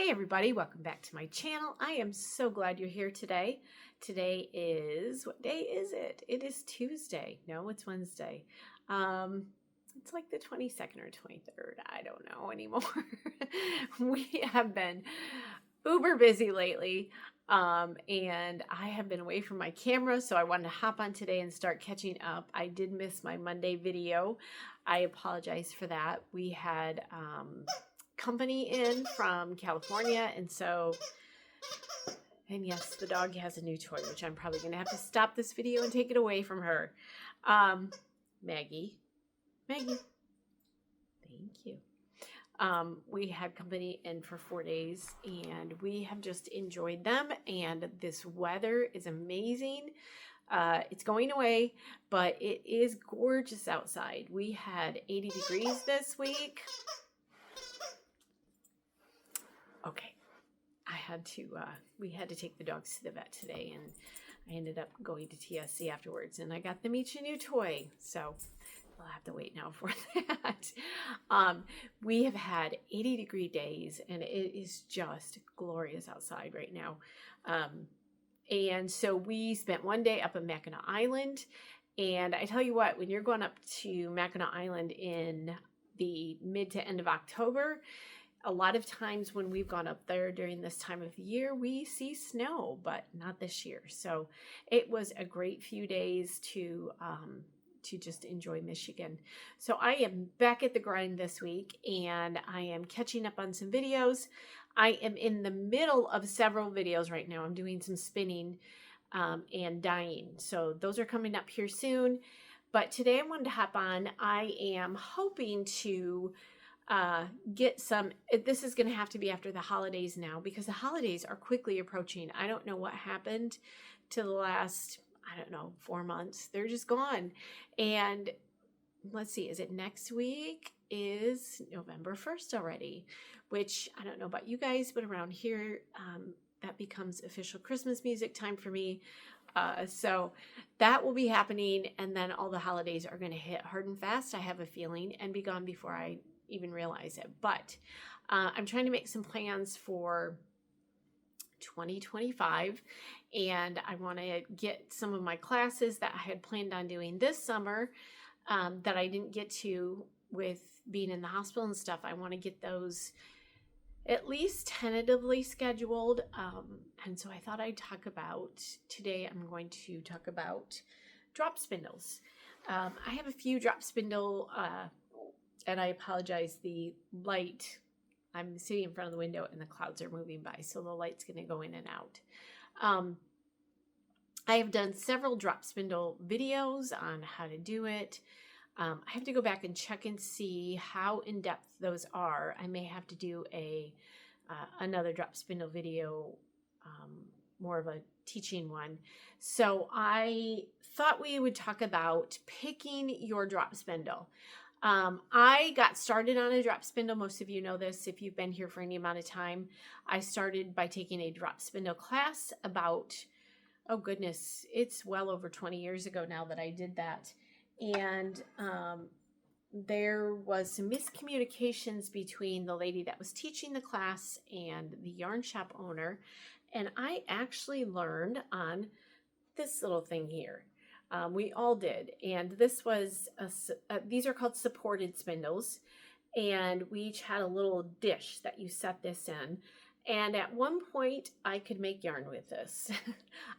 Hi everybody, welcome back to my channel. I am so glad you're here today. Today is, what day is it? It is Tuesday. No, it's Wednesday. It's like the 22nd or 23rd. I don't know anymore. We have been uber busy lately. And I have been away from my camera, so I wanted to hop on today and start catching up. I did miss my Monday video. I apologize for that. We had company in from California, and yes, the dog has a new toy, which I'm probably going to have to stop this video and take it away from her. Maggie, thank you. We had company in for 4 days, and we have just enjoyed them, and this weather is amazing. It's going away, but it is gorgeous outside. We had 80 degrees this week. Okay, we had to take the dogs to the vet today, and I ended up going to TSC afterwards, and I got them each a new toy, so I'll have to wait now for that. We have had 80-degree days, and it is just glorious outside right now. And so we spent one day up in Mackinac Island, and I tell you what, when you're going up to Mackinac Island in the mid to end of October, a lot of times when we've gone up there during this time of the year, we see snow, but not this year. So it was a great few days to just enjoy Michigan. So I am back at the grind this week, and I am catching up on some videos. I am in the middle of several videos right now. I'm doing some spinning and dyeing. So those are coming up here soon. But today I wanted to hop on. I am hoping to get some, this is going to have to be after the holidays now, because the holidays are quickly approaching. I don't know what happened to the last, 4 months. They're just gone. And let's see, is it next week? Is November 1st already, which I don't know about you guys, but around here, that becomes official Christmas music time for me. So that will be happening. And then all the holidays are going to hit hard and fast, I have a feeling, and be gone before I even realize it. But I'm trying to make some plans for 2025, and I want to get some of my classes that I had planned on doing this summer that I didn't get to with being in the hospital and stuff. I want to get those at least tentatively scheduled, and so I thought I'd talk about, today I'm going to talk about drop spindles. I have a few drop spindle, and I apologize, the light, I'm sitting in front of the window and the clouds are moving by, so the light's going to go in and out. I have done several drop spindle videos on how to do it. I have to go back and check and see how in-depth those are. I may have to do another drop spindle video, more of a teaching one. So I thought we would talk about picking your drop spindle. I got started on a drop spindle. Most of you know this if you've been here for any amount of time. I started by taking a drop spindle class about, oh goodness, it's well over 20 years ago now that I did that. And there was some miscommunications between the lady that was teaching the class and the yarn shop owner. And I actually learned on this little thing here. We all did, and this was these are called supported spindles, and we each had a little dish that you set this in, and at one point I could make yarn with this.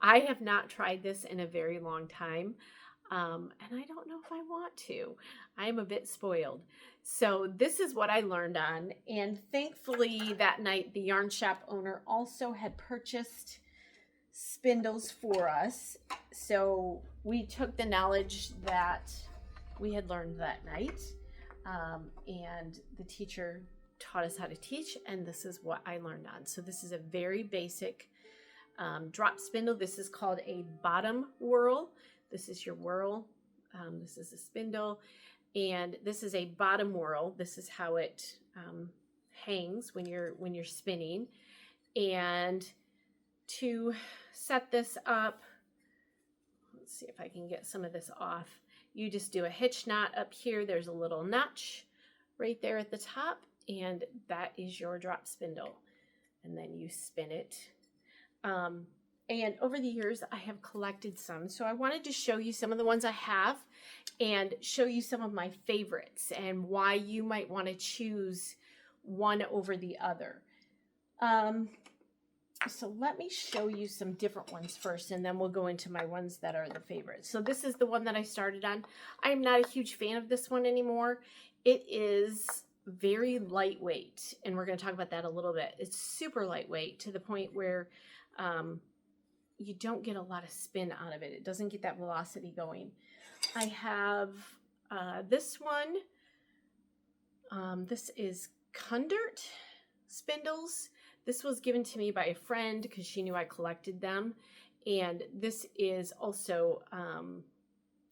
I have not tried this in a very long time, and I don't know if I want to. I am a bit spoiled. So this is what I learned on, and thankfully that night the yarn shop owner also had purchased spindles for us, so we took the knowledge that we had learned that night, and the teacher taught us how to teach, and this is what I learned on. So this is a very basic drop spindle. This is called a bottom whirl. This is your whirl. This is a spindle, and this is a bottom whirl. This is how it hangs when you're spinning. And to set this up, let's see if I can get some of this off. You just do a hitch knot up here. There's a little notch right there at the top, and that is your drop spindle. and then you spin it. And over the years, I have collected some. So I wanted to show you some of the ones I have and show you some of my favorites and why you might want to choose one over the other. So let me show you some different ones first, and then we'll go into my ones that are the favorites. So this is the one that I started on. I'm not a huge fan of this one anymore. It is very lightweight, and we're going to talk about that a little bit. It's super lightweight to the point where you don't get a lot of spin out of it. It doesn't get that velocity going. I have this one. This is Kundert spindles. This was given to me by a friend because she knew I collected them. And this is also,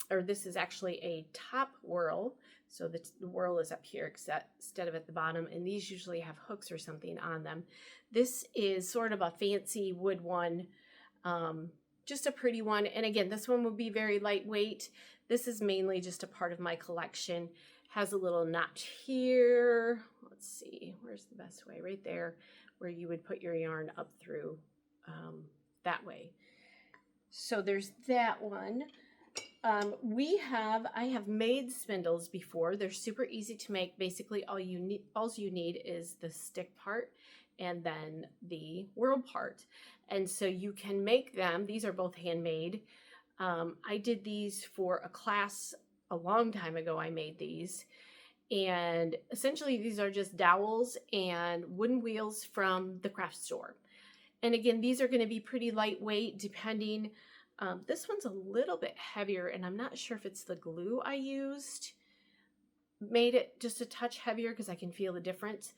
this is actually a top whirl. So the whirl is up here instead of at the bottom. And these usually have hooks or something on them. This is sort of a fancy wood one. Just a pretty one. And again, this one would be very lightweight. This is mainly just a part of my collection. Has a little notch here. Let's see, where's the best way? Right there, where you would put your yarn up through that way. So there's that one. I have made spindles before. They're super easy to make. Basically, all you need is the stick part and then the whirl part. And so you can make them. These are both handmade. I did these for a class a long time ago. I made these. And essentially these are just dowels and wooden wheels from the craft store. And again, these are going to be pretty lightweight depending. This one's a little bit heavier, and I'm not sure if it's the glue I used made it just a touch heavier because I can feel the difference.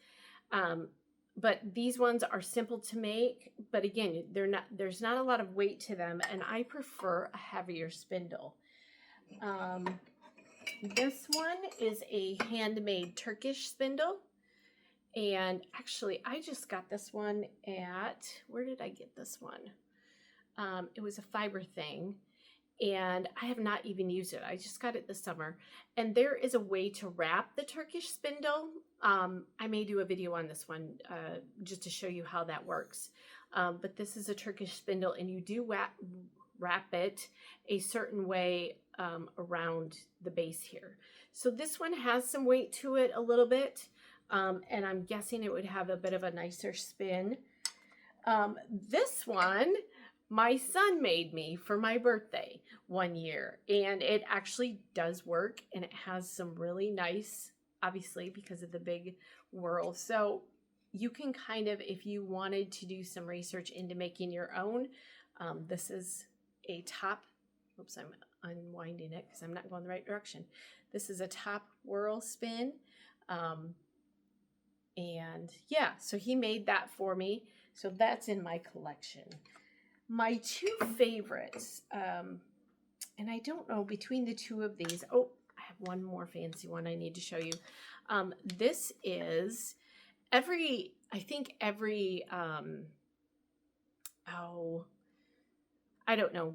But these ones are simple to make, but again, there's not a lot of weight to them, and I prefer a heavier spindle. This one is a handmade Turkish spindle, and actually I just got this one at, where did I get this one? It was a fiber thing, and I have not even used it. I just got it this summer, and there is a way to wrap the Turkish spindle. I may do a video on this one just to show you how that works. But this is a Turkish spindle, and you do wrap it a certain way around the base here. So this one has some weight to it a little bit, and I'm guessing it would have a bit of a nicer spin. This one, my son made me for my birthday one year, and it actually does work, and it has some really nice, obviously because of the big whirl. So you can kind of, if you wanted to do some research into making your own, this is a top, oops, I'm unwinding it because I'm not going the right direction. This is a top whirl spin. And yeah, so he made that for me. So that's in my collection. My two favorites, and I don't know, between the two of these, oh, I have one more fancy one I need to show you. This is I think every, I don't know,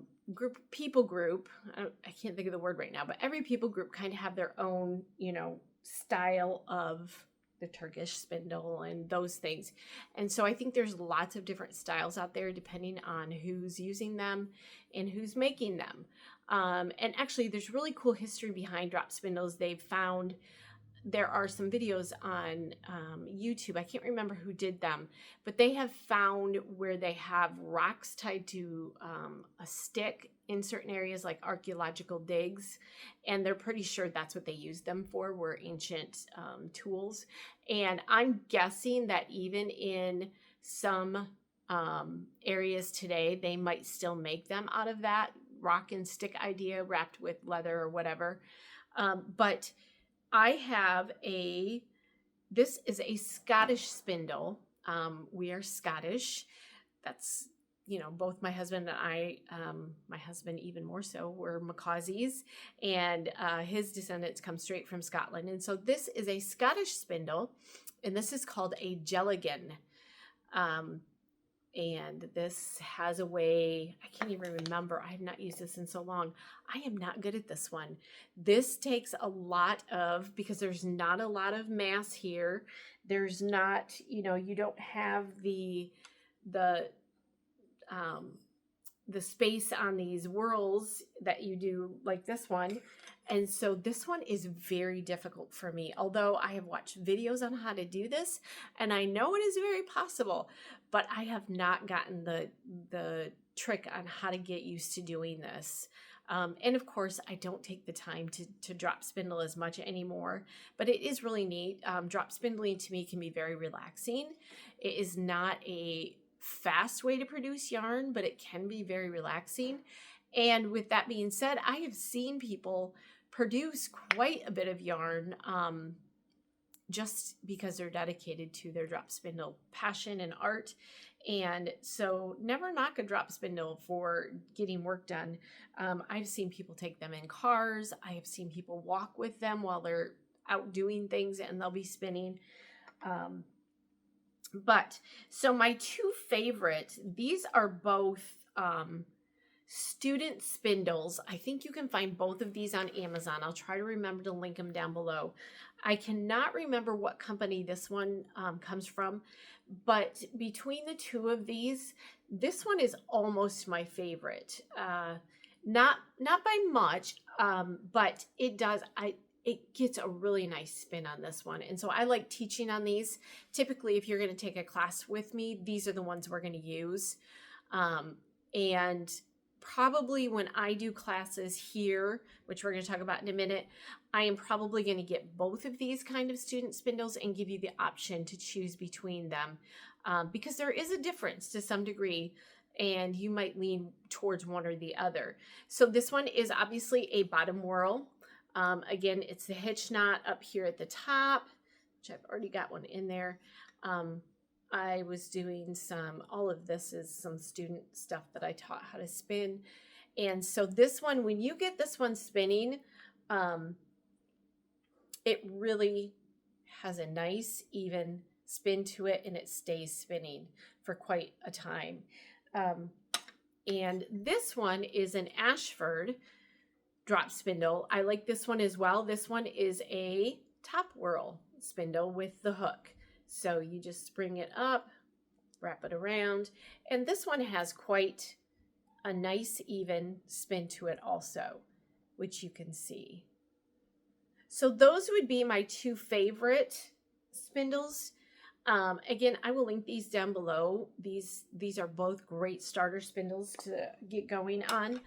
people group, I can't think of the word right now, but every people group kind of have their own, style of the Turkish spindle and those things. And so I think there's lots of different styles out there depending on who's using them and who's making them. And actually there's really cool history behind drop spindles. They've found, there are some videos on YouTube. I can't remember who did them, but they have found where they have rocks tied to a stick in certain areas like archaeological digs, and they're pretty sure that's what they used them for, were ancient tools. And I'm guessing that even in some areas today, they might still make them out of that rock and stick idea wrapped with leather or whatever. But I have this is a Scottish spindle. We are Scottish. That's, both my husband and I, my husband even more so, were Macauseys, and his descendants come straight from Scotland. And so this is a Scottish spindle, and this is called a jelligan. And this has a way, I can't even remember. I have not used this in so long. I am not good at this one. This takes a lot of, because there's not a lot of mass here. There's not, you don't have the um, the space on these whirls that you do like this one. And so this one is very difficult for me, although I have watched videos on how to do this and I know it is very possible, but I have not gotten the trick on how to get used to doing this. And of course, I don't take the time to drop spindle as much anymore, but it is really neat. Drop spindling to me can be very relaxing. It is not a fast way to produce yarn, but it can be very relaxing. And with that being said, I have seen people produce quite a bit of yarn just because they're dedicated to their drop spindle passion and art. And so never knock a drop spindle for getting work done. I've seen people take them in cars. I have seen people walk with them while they're out doing things and they'll be spinning. But so my two favorite, these are both student spindles. I think you can find both of these on Amazon. I'll try to remember to link them down below. I cannot remember what company this one comes from, but between the two of these, this one is almost my favorite. Not by much, but it does. It gets a really nice spin on this one. And so I like teaching on these. Typically, if you're going to take a class with me, these are the ones we're going to use. And probably when I do classes here, which we're going to talk about in a minute, I am probably going to get both of these kind of student spindles and give you the option to choose between them because there is a difference to some degree and you might lean towards one or the other. So this one is obviously a bottom whirl. Again, it's the hitch knot up here at the top, which I've already got one in there. I was doing all of this is some student stuff that I taught how to spin. And so this one, when you get this one spinning, it really has a nice even spin to it and it stays spinning for quite a time. And this one is an Ashford drop spindle. I like this one as well. This one is a top whirl spindle with the hook. So you just bring it up, wrap it around, and this one has quite a nice even spin to it also, which you can see. So those would be my two favorite spindles. Again, I will link these down below. These are both great starter spindles to get going on.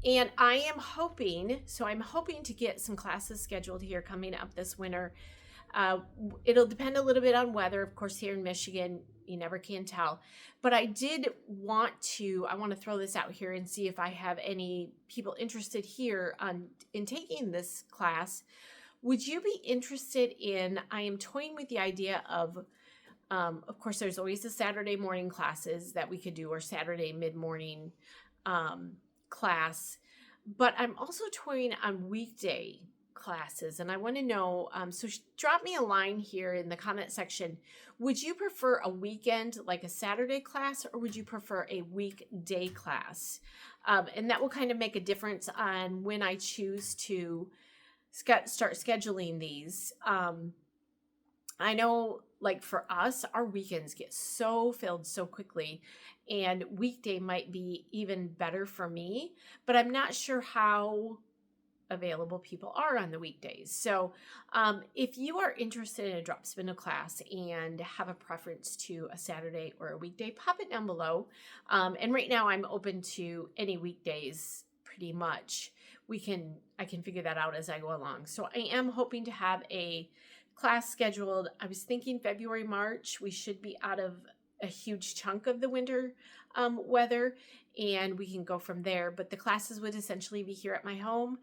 And I am hoping, I'm hoping to get some classes scheduled here coming up this winter. It'll depend a little bit on weather. Of course, here in Michigan, you never can tell. But I want to throw this out here and see if I have any people interested here in taking this class. Would you be interested in, I am toying with the idea of course, there's always the Saturday morning classes that we could do or Saturday mid-morning class, but I'm also toying on weekday classes and I want to know, so drop me a line here in the comment section. Would you prefer a weekend, like a Saturday class, or would you prefer a weekday class? And that will kind of make a difference on when I choose to start scheduling these. I know, like for us, our weekends get so filled so quickly, and weekday might be even better for me, but I'm not sure how available people are on the weekdays. So if you are interested in a drop spindle class and have a preference to a Saturday or a weekday, pop it down below. And right now I'm open to any weekdays pretty much. I can figure that out as I go along. So I am hoping to have a class scheduled. I was thinking February, March. We should be out of a huge chunk of the winter weather and we can go from there. But the classes would essentially be here at my home.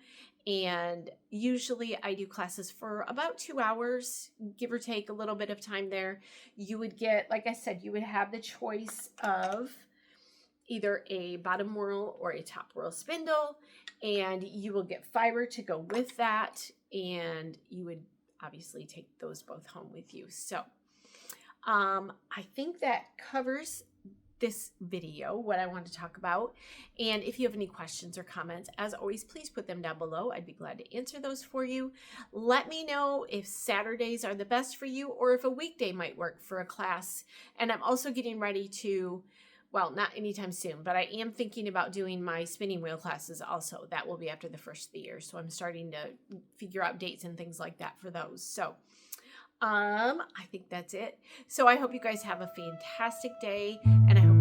And usually I do classes for about 2 hours, give or take a little bit of time there. You would get, like I said, you would have the choice of either a bottom whirl or a top whirl spindle, and you will get fiber to go with that, and you would obviously take those both home with you. So I think that covers this video, what I want to talk about. And if you have any questions or comments, as always, please put them down below. I'd be glad to answer those for you. Let me know if Saturdays are the best for you or if a weekday might work for a class. And I'm also getting ready to, well, not anytime soon, but I am thinking about doing my spinning wheel classes also. That will be after the first of the year. So I'm starting to figure out dates and things like that for those. So I think that's it. So I hope you guys have a fantastic day, and I hope